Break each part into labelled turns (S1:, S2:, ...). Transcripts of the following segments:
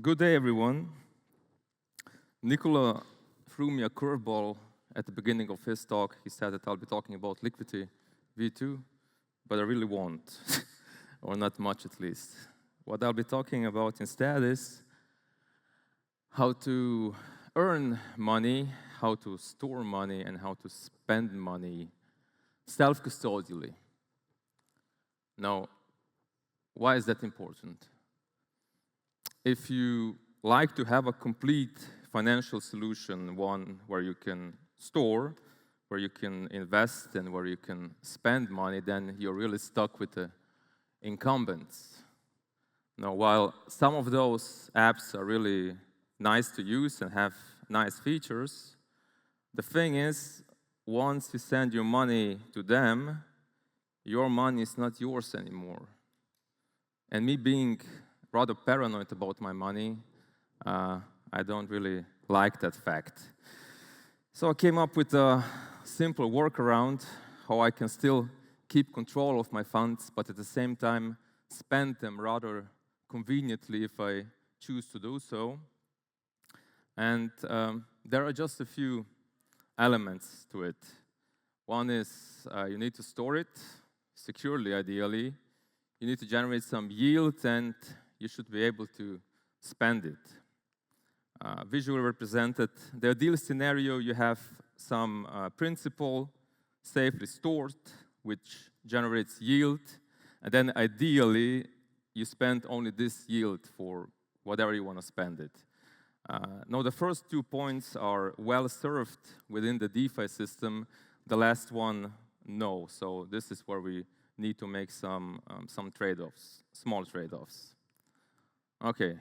S1: Good day, everyone. Nicola threw me a curveball at the beginning of his talk. He said that I'll be talking about Liquity V2, but I really won't, or not much at least. What I'll be talking about instead is how to earn money, how to store money, and how to spend money self-custodially. Now, why is that important? If you like to have a complete financial solution, one where you can store, where you can invest, and where you can spend money, then you're really stuck with the incumbents. Now, while some of those apps are really nice to use and have nice features, the thing is, once you send your money to them, your money is not yours anymore. And me being rather paranoid about my money, I don't really like that fact. So I came up with a simple workaround how I can still keep control of my funds, but at the same time spend them rather conveniently if I choose to do so. And there are just a few elements to it. One is you need to store it securely, ideally. You need to generate some yield, and you should be able to spend it. Visually represented, the ideal scenario, you have some principal safely stored, which generates yield, and then ideally, you spend only this yield for whatever you want to spend it. Now, the first 2 points are well served within the DeFi system. The last one, no. So this is where we need to make some trade-offs, small trade-offs. Okay,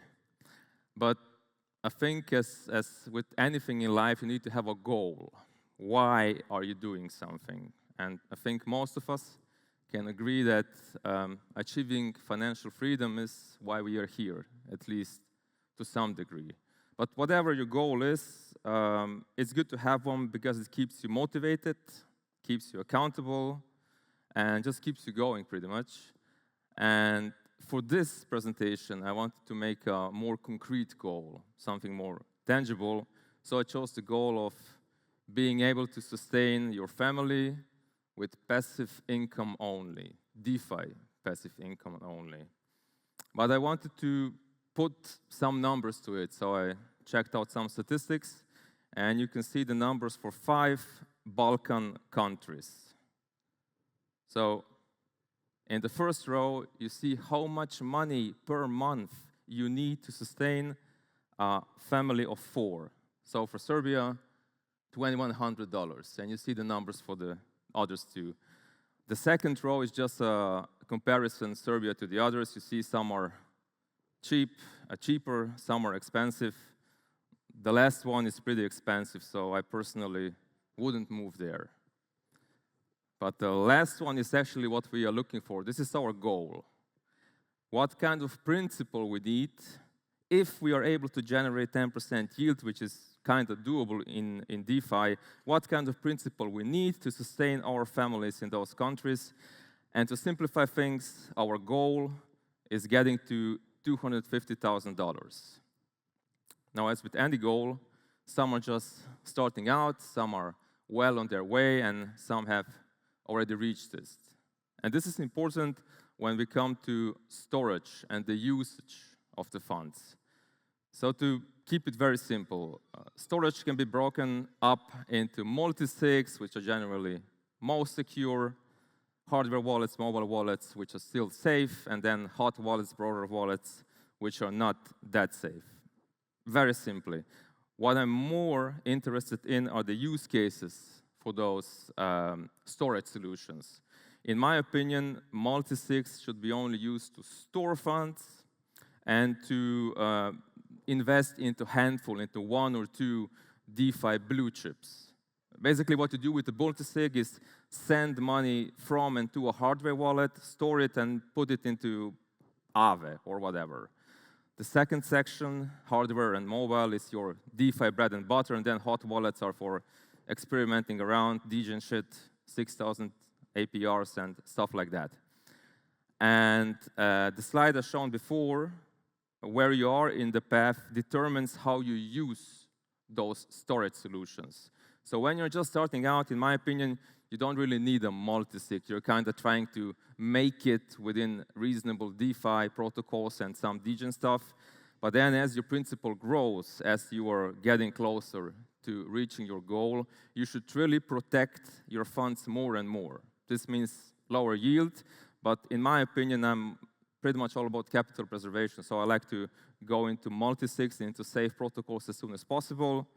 S1: but I think as with anything in life, you need to have a goal. Why are you doing something? And I think most of us can agree that achieving financial freedom is why we are here, at least to some degree. But whatever your goal is, it's good to have one because it keeps you motivated, keeps you accountable, and just keeps you going pretty much. And for this presentation, I wanted to make a more concrete goal, something more tangible. So I chose the goal of being able to sustain your family with passive income only, DeFi passive income only. But I wanted to put some numbers to it, so I checked out some statistics, and you can see the numbers for 5 Balkan countries. So in the first row, you see how much money per month you need to sustain a family of 4. So for Serbia, $2,100. And you see the numbers for the others too. The second row is just a comparison, Serbia to the others. You see some are cheaper, some are expensive. The last one is pretty expensive, so I personally wouldn't move there. But the last one is actually what we are looking for. This is our goal. What kind of principle we need if we are able to generate 10% yield, which is kind of doable in DeFi, what kind of principle we need to sustain our families in those countries. And to simplify things, our goal is getting to $250,000. Now, as with any goal, some are just starting out, some are well on their way, and some have already reached this. And this is important when we come to storage and the usage of the funds. So to keep it very simple, storage can be broken up into multi-sigs, which are generally most secure, hardware wallets, mobile wallets, which are still safe, and then hot wallets, broader wallets, which are not that safe. Very simply. What I'm more interested in are the use cases for those storage solutions. In my opinion, multi-sigs should be only used to store funds and to invest into handful, into 1 or 2 DeFi blue chips. Basically, what you do with the multi-sig is send money from and to a hardware wallet, store it, and put it into Aave or whatever. The second section, hardware and mobile, is your DeFi bread and butter, and then hot wallets are for experimenting around, degen shit, 6,000 APRs and stuff like that. And the slide I shown before where you are in the path determines how you use those storage solutions. So when you're just starting out, in my opinion, you don't really need a multisig. You're kind of trying to make it within reasonable DeFi protocols and some degen stuff. But then as your principal grows, as you are getting closer to reaching your goal, you should really protect your funds more and more. This means lower yield, but in my opinion, I'm pretty much all about capital preservation. So I like to go into multisigs, into safe protocols as soon as possible.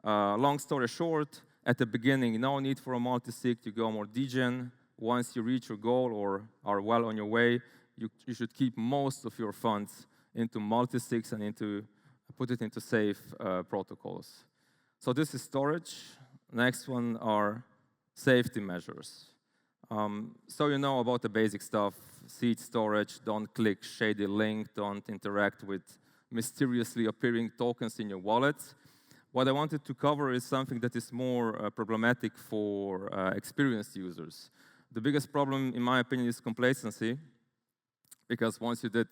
S1: Long story short, at the beginning, no need for a multisig. You go more degen. Once you reach your goal or are well on your way, you should keep most of your funds into multisigs and put it into safe protocols. So this is storage. Next one are safety measures. So you know about the basic stuff: seed storage, don't click shady link, don't interact with mysteriously appearing tokens in your wallet. What I wanted to cover is something that is more problematic for experienced users. The biggest problem, in my opinion, is complacency, because once you did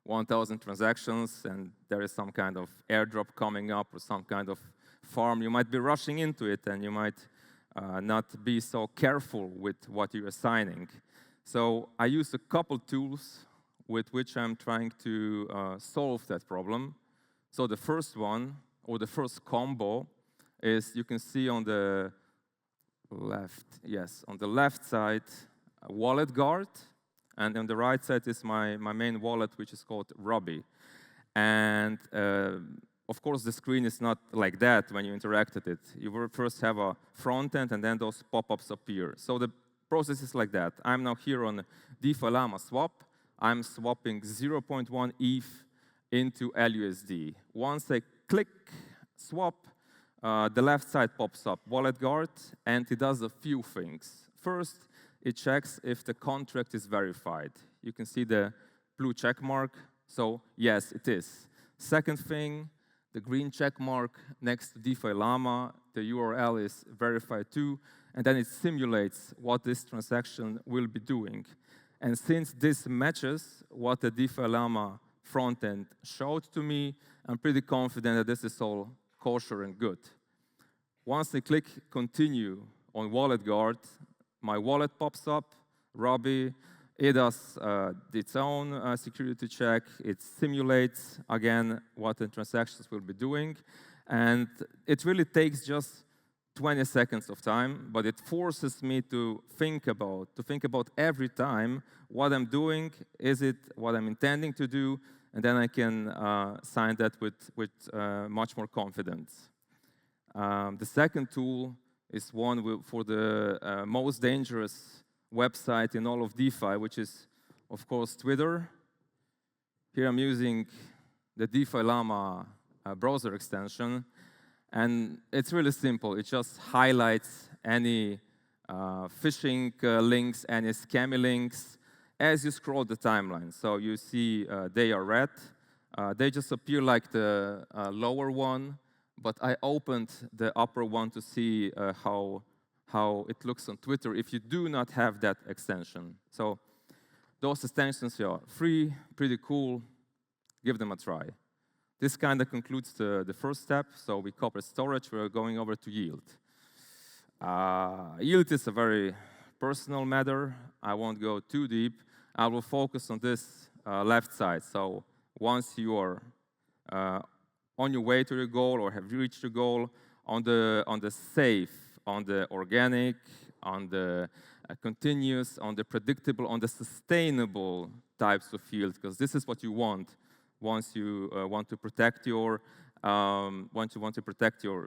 S1: 1,000 transactions and there is some kind of airdrop coming up or some kind of farm, you might be rushing into it and you might not be so careful with what you're assigning. So I use a couple tools with which I'm trying to solve that problem. So the first one, or the first combo, is you can see on the left, yes, on the left side, a wallet guard, and on the right side is my main wallet, which is called Robbie. And of course, the screen is not like that when you interact with it. You will first have a front end, and then those pop-ups appear. So the process is like that. I'm now here on DeFi Llama swap. I'm swapping 0.1 ETH into LUSD. Once I click swap, the left side pops up, wallet guard, and it does a few things. First, it checks if the contract is verified. You can see the blue check mark, so yes, it is. Second thing, the green check mark next to DeFi Llama, the URL is verified too, and then it simulates what this transaction will be doing. And since this matches what the DeFi Llama front end showed to me, I'm pretty confident that this is all kosher and good. Once I click continue on wallet guard, my wallet pops up, Robbie. It does its own security check. It simulates, again, what the transactions will be doing. And it really takes just 20 seconds of time, but it forces me to think about every time what I'm doing, is it what I'm intending to do, and then I can sign that with much more confidence. The second tool is one for the most dangerous website in all of DeFi, which is, of course, Twitter. Here I'm using the DeFi Llama browser extension, and it's really simple. It just highlights any phishing links, any scammy links, as you scroll the timeline. So you see they are red. They just appear like the lower one, but I opened the upper one to see how it looks on Twitter if you do not have that extension. So those extensions are free, pretty cool. Give them a try. This kind of concludes the first step. So we covered storage. We're going over to yield. Yield is a very personal matter. I won't go too deep. I will focus on this left side. So once you are on your way to your goal or have reached your goal, on the safe, on the organic, on the continuous, on the predictable, on the sustainable types of yield, because this is what you want once you want to protect your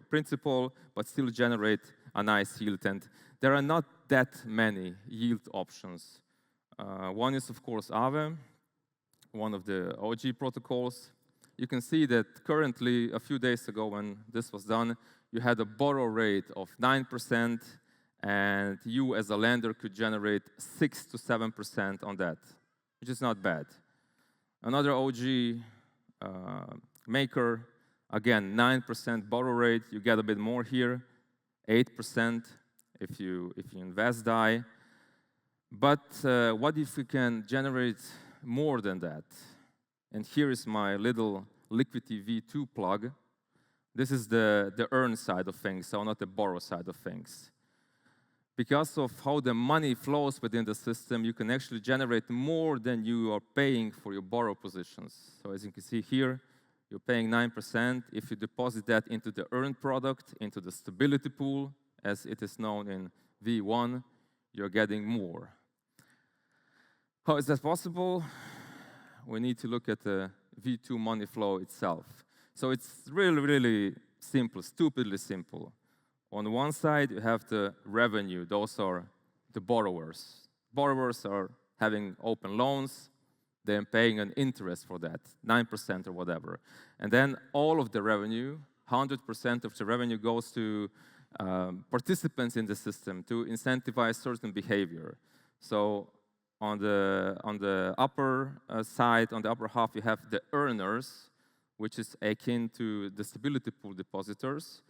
S1: principal, but still generate a nice yield. And there are not that many yield options. One is, of course, Aave, one of the OG protocols. You can see that currently, a few days ago when this was done, you had a borrow rate of 9%, and you as a lender could generate 6 to 7% on that, which is not bad. Another OG maker, again, 9% borrow rate. You get a bit more here, 8% if you invest DAI. But what if we can generate more than that? And here is my little Liquity V2 plug. This is the earn side of things, so not the borrow side of things. Because of how the money flows within the system, you can actually generate more than you are paying for your borrow positions. So as you can see here, you're paying 9%. If you deposit that into the earned product, into the stability pool, as it is known in V1, you're getting more. How is that possible? We need to look at the V2 money flow itself. So it's really, really simple, stupidly simple. On one side, you have the revenue. Those are the borrowers. Borrowers are having open loans. They're paying an interest for that, 9% or whatever. And then all of the revenue, 100% of the revenue goes to participants in the system to incentivize certain behavior. So on the upper side, on the upper half, you have the earners, which is akin to the stability pool depositors.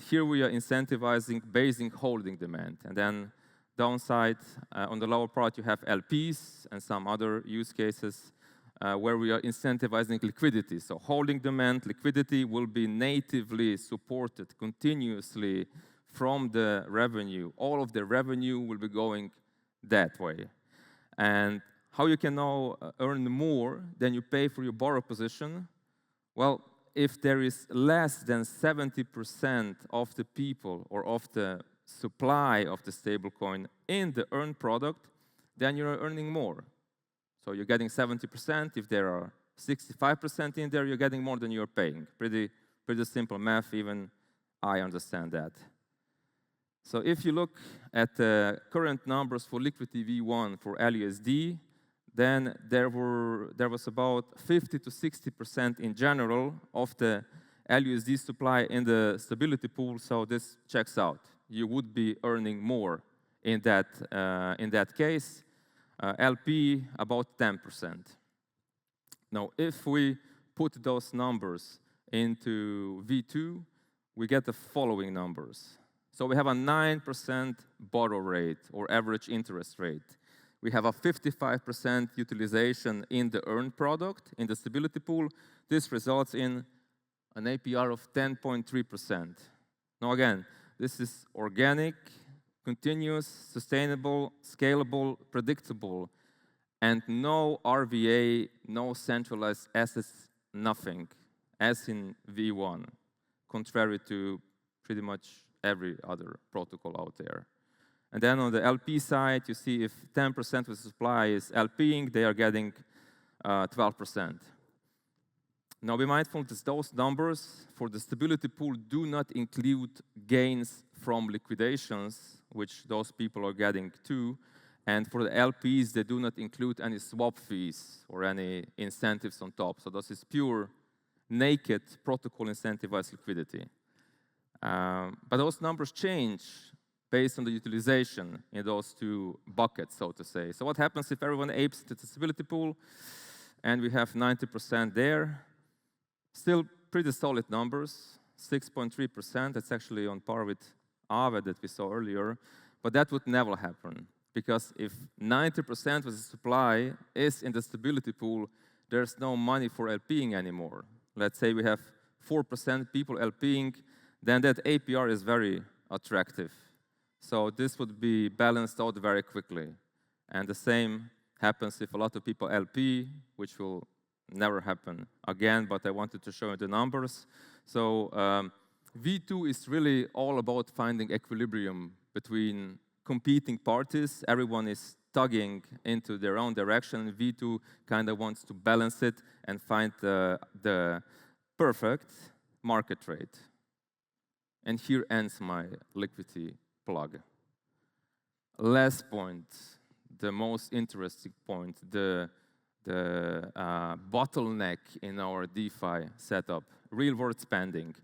S1: Here we are incentivizing basic holding demand. And then downside, on the lower part, you have LPs and some other use cases where we are incentivizing liquidity. So holding demand, liquidity will be natively supported continuously from the revenue. All of the revenue will be going that way. And how you can now earn more than you pay for your borrow position? Well, if there is less than 70% of the people or of the supply of the stablecoin in the earned product, then you're earning more. So you're getting 70%. If there are 65% in there, you're getting more than you're paying. Pretty simple math, even I understand that. So if you look at the current numbers for Liquity V1 for LUSD, then there was about 50 to 60% in general of the LUSD supply in the stability pool, so this checks out. You would be earning more in that case. LP, about 10%. Now, if we put those numbers into V2, we get the following numbers. So we have a 9% borrow rate or average interest rate. We have a 55% utilization in the earned product, in the stability pool. This results in an APR of 10.3%. Now again, this is organic, continuous, sustainable, scalable, predictable, and no RVA, no centralized assets, nothing, as in V1, contrary to pretty much every other protocol out there. And then on the LP side, you see if 10% of the supply is LPing, they are getting 12%. Now be mindful that those numbers for the stability pool do not include gains from liquidations, which those people are getting too. And for the LPs, they do not include any swap fees or any incentives on top. So this is pure, naked protocol incentivized liquidity. But those numbers change based on the utilization in those two buckets, so to say. So what happens if everyone apes to the stability pool and we have 90% there? Still pretty solid numbers, 6.3%. That's actually on par with Aave that we saw earlier. But that would never happen, because if 90% of the supply is in the stability pool, there's no money for LPing anymore. Let's say we have 4% people LPing, then that APR is very attractive. So this would be balanced out very quickly. And the same happens if a lot of people LP, which will never happen again, but I wanted to show you the numbers. So V2 is really all about finding equilibrium between competing parties. Everyone is tugging into their own direction. V2 kind of wants to balance it and find the perfect market rate. And here ends my liquidity plug. Last point, the most interesting point, the bottleneck in our DeFi setup, real-world spending,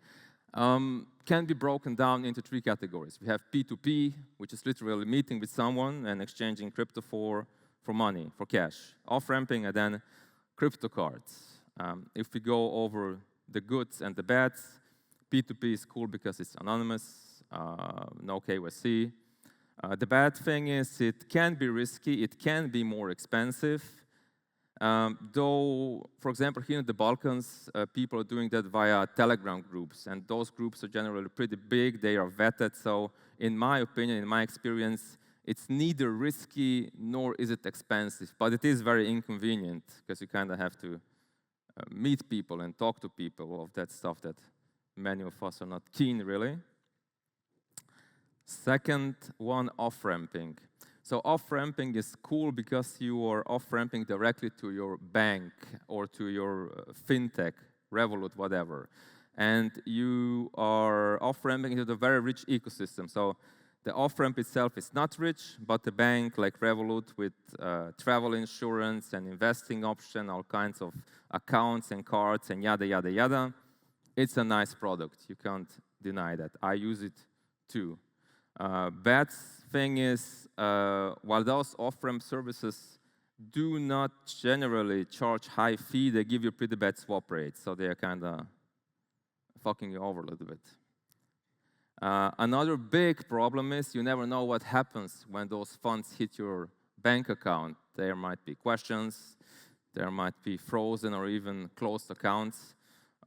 S1: can be broken down into three categories. We have P2P, which is literally meeting with someone and exchanging crypto for money, for cash. Off-ramping, and then crypto cards. If we go over the goods and the bads, P2P is cool because it's anonymous, no KYC. The bad thing is it can be risky, it can be more expensive, Though, for example, here in the Balkans, people are doing that via Telegram groups, and those groups are generally pretty big, they are vetted, so in my opinion, in my experience, it's neither risky nor is it expensive, but it is very inconvenient, because you kind of have to meet people and talk to people of that stuff that many of us are not keen, really. Second one, off-ramping. So off-ramping is cool because you are off-ramping directly to your bank or to your fintech, Revolut, whatever. And you are off-ramping into the very rich ecosystem. So the off-ramp itself is not rich, but the bank like Revolut with travel insurance and investing option, all kinds of accounts and cards and yada, yada, yada. It's a nice product. You can't deny that. I use it too. Bad thing is, while those off-ramp services do not generally charge high fee, they give you pretty bad swap rates, so they are kind of fucking you over a little bit. Another big problem is you never know what happens when those funds hit your bank account. There might be questions, there might be frozen or even closed accounts,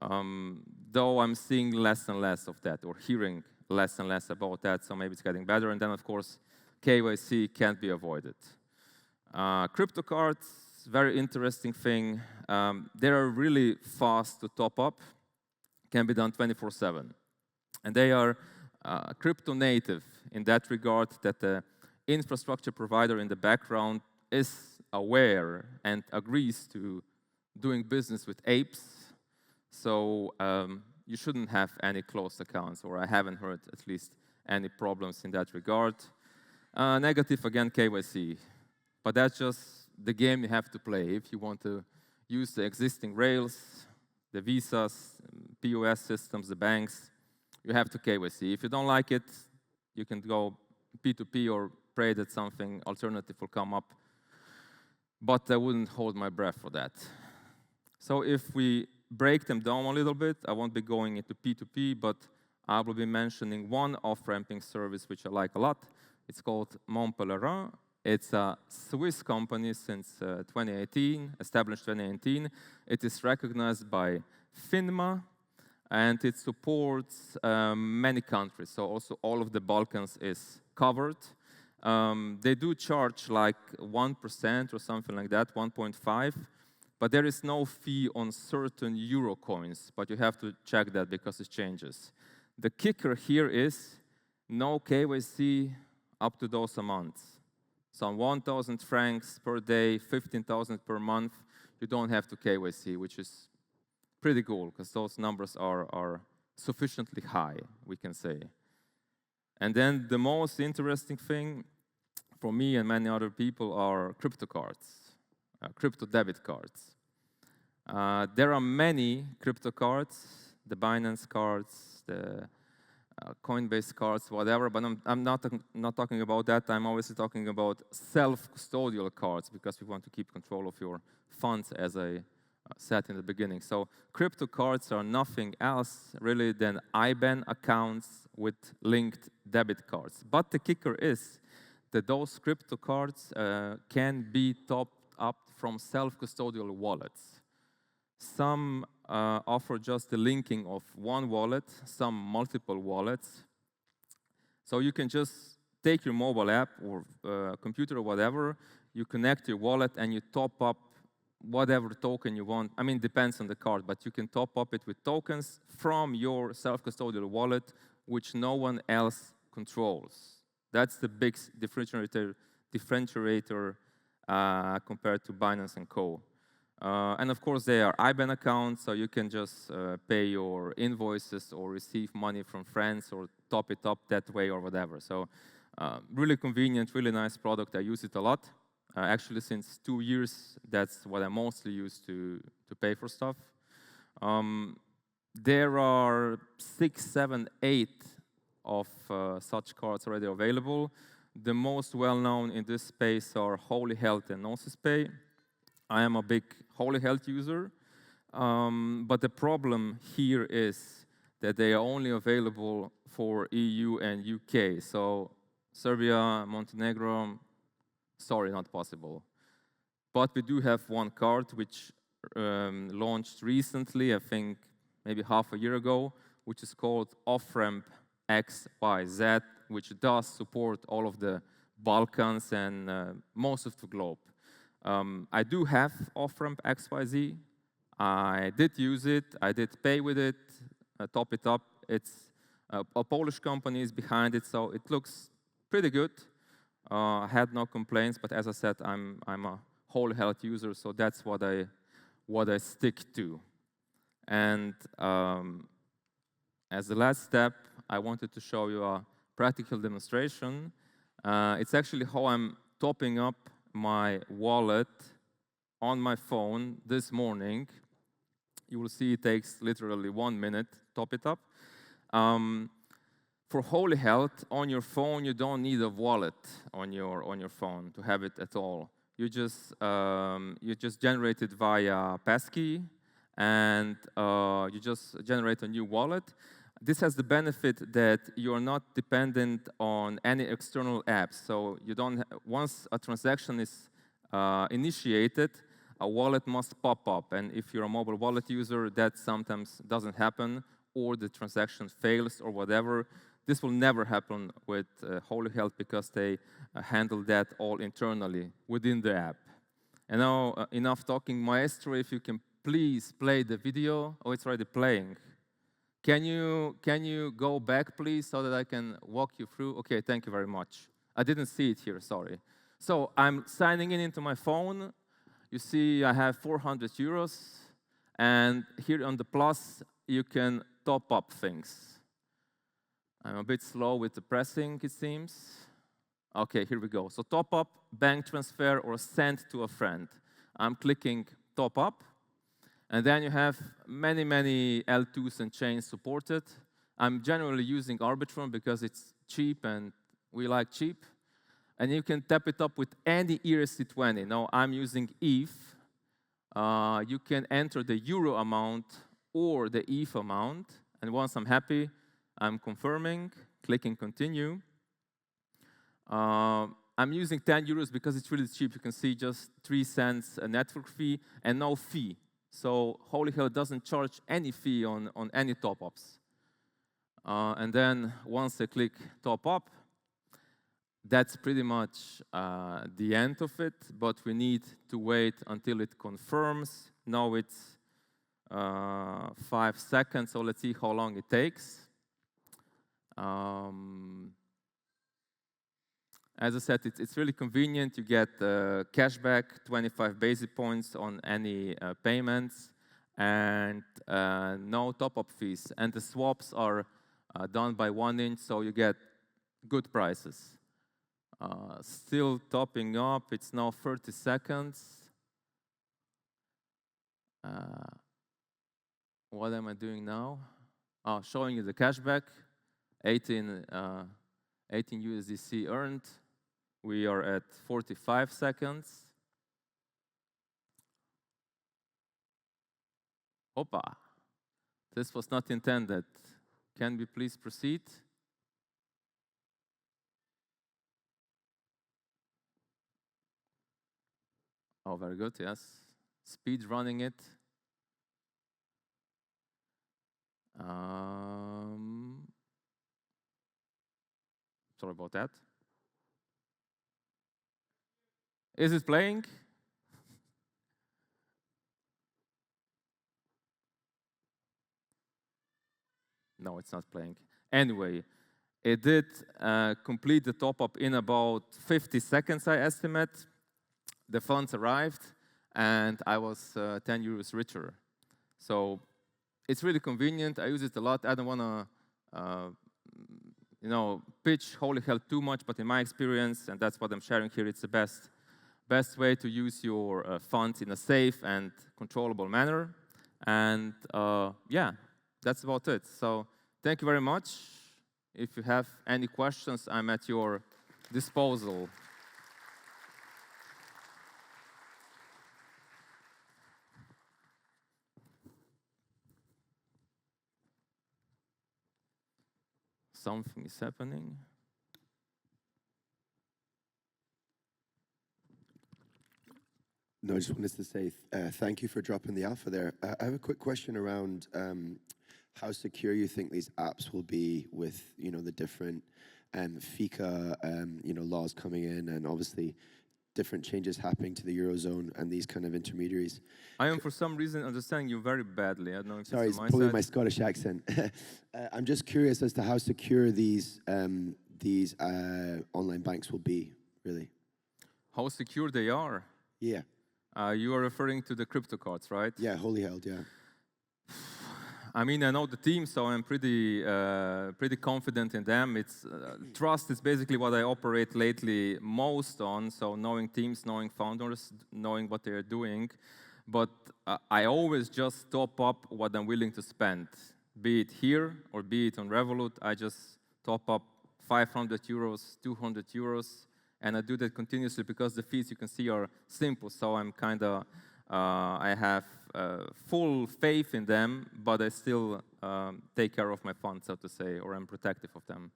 S1: though I'm seeing less and less of that, or hearing less and less about that, so maybe it's getting better. And then, of course, KYC can't be avoided. Crypto cards, very interesting thing. They are really fast to top up, can be done 24/7. And they are crypto native in that regard, that the infrastructure provider in the background is aware and agrees to doing business with apes. So you shouldn't have any closed accounts, or I haven't heard at least any problems in that regard. Negative, again, KYC. But that's just the game you have to play. If you want to use the existing rails, the visas, POS systems, the banks, you have to KYC. If you don't like it, you can go P2P or pray that something alternative will come up. But I wouldn't hold my breath for that. So if we break them down a little bit, I won't be going into P2P, but I will be mentioning one off-ramping service which I like a lot. It's called Mon Pelerin. It's a Swiss company since 2018, established 2018. It is recognized by FINMA, and it supports many countries. So also all of the Balkans is covered. They do charge like 1% or something like that, 1.5%. But there is no fee on certain euro coins, but you have to check that because it changes. The kicker here is no KYC up to those amounts. So on 1,000 francs per day, 15,000 per month, you don't have to KYC, which is pretty cool because those numbers are sufficiently high, we can say. And then the most interesting thing for me and many other people are crypto cards. Crypto debit cards. There are many crypto cards, the Binance cards, the Coinbase cards, whatever, but I'm not talking about that. I'm obviously talking about self-custodial cards because we want to keep control of your funds, as I said in the beginning. So crypto cards are nothing else really than IBAN accounts with linked debit cards. But the kicker is that those crypto cards can be topped up from self-custodial wallets. Some offer just the linking of one wallet, some multiple wallets. So you can just take your mobile app or computer or whatever, you connect your wallet and you top up whatever token you want. I mean, it depends on the card, but you can top up it with tokens from your self-custodial wallet, which no one else controls. That's the big differentiator compared to Binance and Co. And of course, they are IBAN accounts, so you can just pay your invoices or receive money from friends or top it up that way or whatever. So really convenient, really nice product. I use it a lot. Actually, since 2 years, that's what I mostly use to pay for stuff. There are 6, 7, 8 of such cards already available. The most well-known in this space are Holy Health and Gnosis Pay. I am a big Holy Health user, but the problem here is that they are only available for EU and UK. So Serbia, Montenegro, sorry, not possible. But we do have one card which launched recently, I think maybe half a year ago, which is called Off-Ramp XYZ, which does support all of the Balkans and most of the globe. I do have Off-Ramp XYZ. I did use it. I did pay with it, top it up. It's a Polish company is behind it, so it looks pretty good. I had no complaints, but as I said, I'm a whole health user, so that's what I stick to. And as the last step, I wanted to show you a practical demonstration. It's actually how I'm topping up my wallet on my phone this morning. You will see it takes literally 1 minute to top it up. For Holy Health, on your phone, you don't need a wallet on your phone to have it at all. You just generate it via passkey, and you just generate a new wallet. This has the benefit that you're not dependent on any external apps. So you don't. Once a transaction is initiated, a wallet must pop up, and if you're a mobile wallet user, that sometimes doesn't happen, or the transaction fails, or whatever. This will never happen with Holy Health because they handle that all internally within the app. And now, enough talking. Maestro, if you can please play the video. Oh, it's already playing. Can you go back, please, so that I can walk you through? Okay, thank you very much. I didn't see it here, sorry. So I'm signing in into my phone. You see I have 400 euros. And here on the plus, you can top up things. I'm a bit slow with the pressing, it seems. Okay, here we go. So top up, bank transfer, or send to a friend. I'm clicking top up. And then you have many, many L2s and chains supported. I'm generally using Arbitrum because it's cheap and we like cheap. And you can tap it up with any ERC20. Now I'm using ETH. You can enter the euro amount or the ETH amount. And once I'm happy, I'm confirming, clicking continue. I'm using 10 euros because it's really cheap. You can see just 3 cents a network fee and no fee. So Holy Health doesn't charge any fee on any top-ups. And then once I click top up, that's pretty much the end of it, but we need to wait until it confirms. Now it's 5 seconds, so let's see how long it takes. As I said, it's really convenient. You get cashback, 25 basis points on any payments, and no top-up fees. And the swaps are done by 1 inch, so you get good prices. Still topping up. It's now 30 seconds. What am I doing now? Oh, showing you the cashback. 18 USDC earned. We are at 45 seconds. Opa, this was not intended. Can we please proceed? Oh, very good, yes. Speed running it. Sorry about that. Is it playing? No, it's not playing. Anyway, it did complete the top-up in about 50 seconds, I estimate. The funds arrived, and I was 10 euros richer. So it's really convenient. I use it a lot. I don't want to pitch Holy Health too much, but in my experience, and that's what I'm sharing here, it's the best way to use your funds in a safe and controllable manner. And yeah, that's about it. So thank you very much. If you have any questions, I'm at your disposal. Something is happening.
S2: No, I just wanted to say thank you for dropping the alpha there. I have a quick question around how secure you think these apps will be with, the different FICA, laws coming in, and obviously different changes happening to the Eurozone and these kind of intermediaries.
S1: I am, for some reason, understanding you very badly. I don't know if
S2: Sorry,
S1: it's
S2: it's
S1: on my
S2: probably
S1: side.
S2: my Scottish accent. I'm just curious as to how secure these online banks will be, really.
S1: How secure they are?
S2: Yeah.
S1: You are referring to the crypto cards, right?
S2: Yeah, wholly held, yeah.
S1: I mean, I know the team, so I'm pretty confident in them. It's trust is basically what I operate lately most on. So knowing teams, knowing founders, knowing what they are doing. But I always just top up what I'm willing to spend, be it here or be it on Revolut. I just top up 500 euros, 200 euros, and I do that continuously because the fees you can see are simple. So I'm kind of I have full faith in them, but I still take care of my funds, so to say, or I'm protective of them.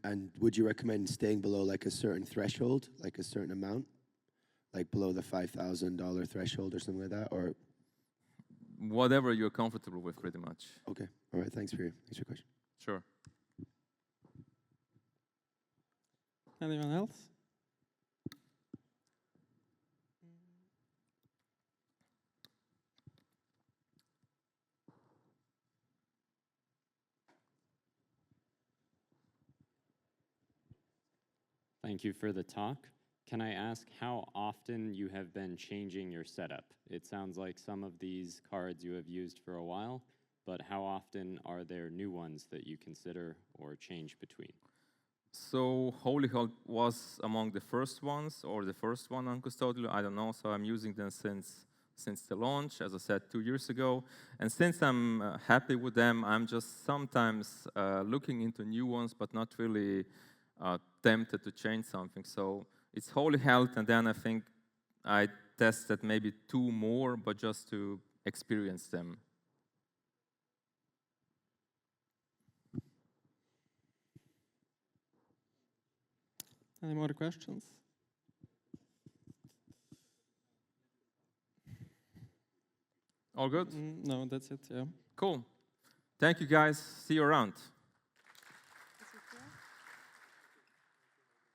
S2: And would you recommend staying below like a certain threshold, like a certain amount, like below the $5,000 threshold or something like that, or
S1: whatever you're comfortable with, pretty much.
S2: Okay. All right. Thanks for your question.
S1: Sure.
S3: Anyone else?
S4: Thank you for the talk. Can I ask how often you have been changing your setup? It sounds like some of these cards you have used for a while, but how often are there new ones that you consider or change between?
S1: So Holy Hold was among the first ones, or the first one on custodial, I don't know. So I'm using them since the launch, as I said, 2 years ago. And since I'm happy with them, I'm just sometimes looking into new ones, but not really tempted to change something. So it's Holy Health, and then I think I tested maybe 2 more, but just to experience them.
S3: Any more questions?
S1: All good?
S3: No, that's it, yeah.
S1: Cool. Thank you, guys. See you around.